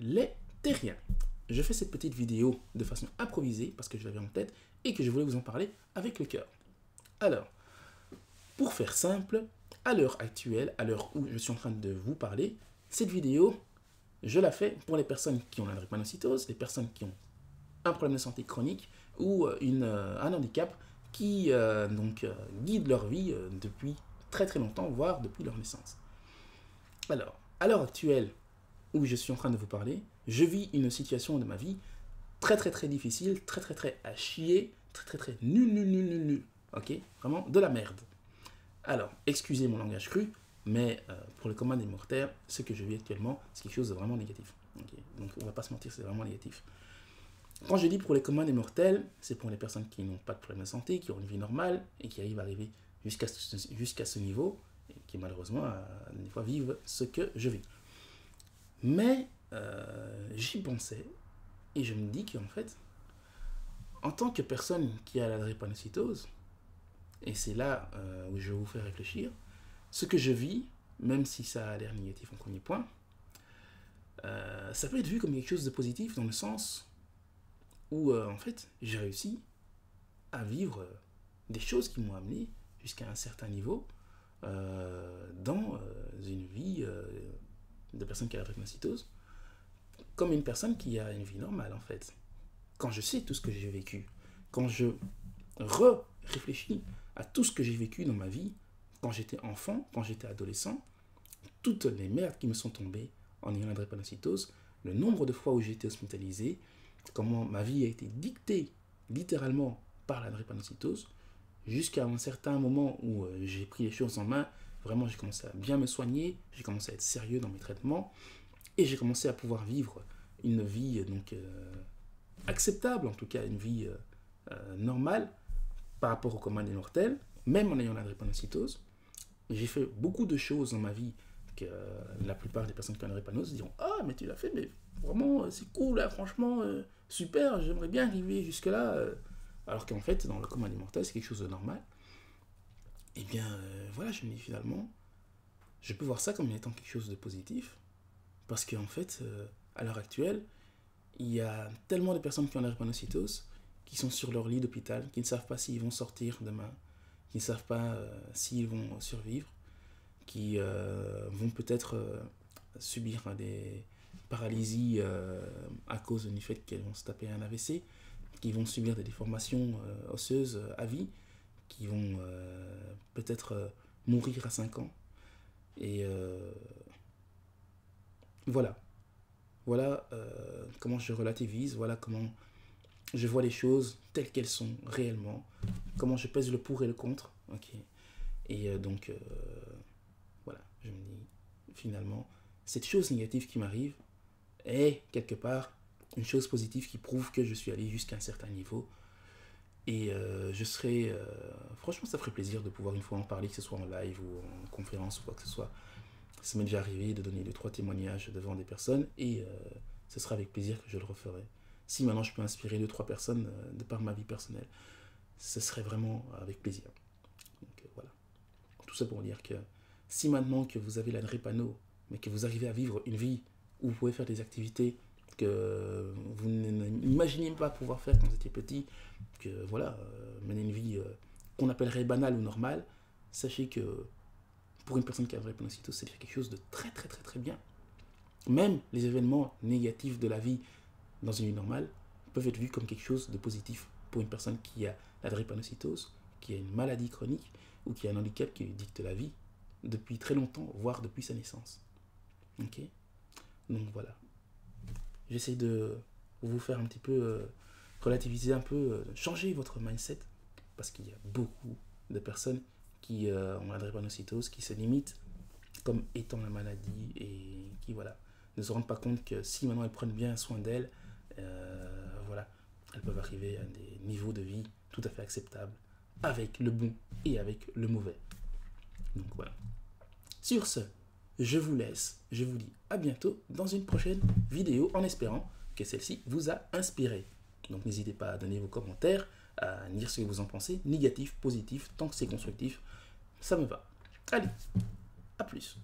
Les terriens. Je fais cette petite vidéo de façon improvisée parce que je l'avais en tête et que je voulais vous en parler avec le cœur. Alors, pour faire simple, à l'heure actuelle, à l'heure où je suis en train de vous parler, cette vidéo, je la fais pour les personnes qui ont la drépanocytose, les personnes qui ont un problème de santé chronique ou un handicap qui guide leur vie depuis très très longtemps, voire depuis leur naissance. Alors, à l'heure actuelle, où je suis en train de vous parler, je vis une situation de ma vie très très très difficile, très très très à chier, très très très nul, ok? Vraiment de la merde. Alors, excusez mon langage cru, mais pour le commun des mortels, ce que je vis actuellement, c'est quelque chose de vraiment négatif. Okay? Donc on va pas se mentir, c'est vraiment négatif. Quand je dis pour les communs des mortels, c'est pour les personnes qui n'ont pas de problème de santé, qui ont une vie normale et qui arrivent à arriver jusqu'à ce niveau, et qui malheureusement, des fois, vivent ce que je vis. Mais j'y pensais et je me dis qu'en fait, en tant que personne qui a la drépanocytose, et c'est là où je vais vous faire réfléchir, ce que je vis, même si ça a l'air négatif en premier point, ça peut être vu comme quelque chose de positif dans le sens où en fait j'ai réussi à vivre des choses qui m'ont amené jusqu'à un certain niveau dans une vie de personne qui a la drépanocytose comme une personne qui a une vie normale en fait. Quand je sais tout ce que j'ai vécu, quand je réfléchis à tout ce que j'ai vécu dans ma vie, quand j'étais enfant, quand j'étais adolescent, toutes les merdes qui me sont tombées en ayant la drépanocytose, le nombre de fois où j'ai été hospitalisé, comment ma vie a été dictée littéralement par la drépanocytose, jusqu'à un certain moment où j'ai pris les choses en main, vraiment j'ai commencé à bien me soigner, j'ai commencé à être sérieux dans mes traitements, et j'ai commencé à pouvoir vivre une vie acceptable, en tout cas une vie normale par rapport au commun des mortels, même en ayant la drépanocytose. J'ai fait beaucoup de choses dans ma vie que la plupart des personnes qui ont la drépanocytose diront « Ah, mais tu l'as fait, mais vraiment, c'est cool, là, franchement, super, j'aimerais bien arriver jusque-là. » Alors qu'en fait, dans le commun des mortels, c'est quelque chose de normal. Et bien, voilà, je me dis finalement, je peux voir ça comme étant quelque chose de positif. Parce qu'en fait, à l'heure actuelle, il y a tellement de personnes qui ont la drépanocytose qui sont sur leur lit d'hôpital, qui ne savent pas s'ils vont sortir demain, qui ne savent pas s'ils vont survivre, qui vont peut-être subir des paralysies à cause du fait qu'elles vont se taper un AVC, qui vont subir des déformations osseuses à vie, qui vont peut-être mourir à 5 ans. Et voilà. Voilà comment je relativise, voilà comment je vois les choses telles qu'elles sont réellement, comment je pèse le pour et le contre. Okay. Et voilà, je me dis, finalement, cette chose négative qui m'arrive est quelque part une chose positive qui prouve que je suis allé jusqu'à un certain niveau. Et je serais, franchement, ça ferait plaisir de pouvoir une fois en parler, que ce soit en live ou en conférence ou quoi que ce soit. Ça m'est déjà arrivé de donner 2-3 témoignages devant des personnes et ce sera avec plaisir que je le referai. Si maintenant je peux inspirer 2-3 personnes de par ma vie personnelle, ce serait vraiment avec plaisir. Donc voilà. Tout ça pour dire que si maintenant que vous avez la drépano, mais que vous arrivez à vivre une vie où vous pouvez faire des activités que vous n'imaginiez pas pouvoir faire quand vous étiez petit, que voilà, mener une vie qu'on appellerait banale ou normale, sachez que pour une personne qui a la drépanocytose, c'est quelque chose de très très très très bien. Même les événements négatifs de la vie dans une vie normale peuvent être vus comme quelque chose de positif pour une personne qui a la drépanocytose, qui a une maladie chronique ou qui a un handicap qui lui dicte la vie depuis très longtemps, voire depuis sa naissance. Ok? Donc voilà. J'essaie de vous faire un petit peu relativiser un peu, changer votre mindset parce qu'il y a beaucoup de personnes qui ont la drépanocytose, qui se limitent comme étant la maladie et qui voilà, ne se rendent pas compte que si maintenant elles prennent bien soin d'elles, voilà, elles peuvent arriver à des niveaux de vie tout à fait acceptables avec le bon et avec le mauvais. Donc voilà. Sur ce, je vous laisse, je vous dis à bientôt dans une prochaine vidéo en espérant que celle-ci vous a inspiré. Donc n'hésitez pas à donner vos commentaires, à dire ce que vous en pensez, négatif, positif, tant que c'est constructif, ça me va. Allez, à plus.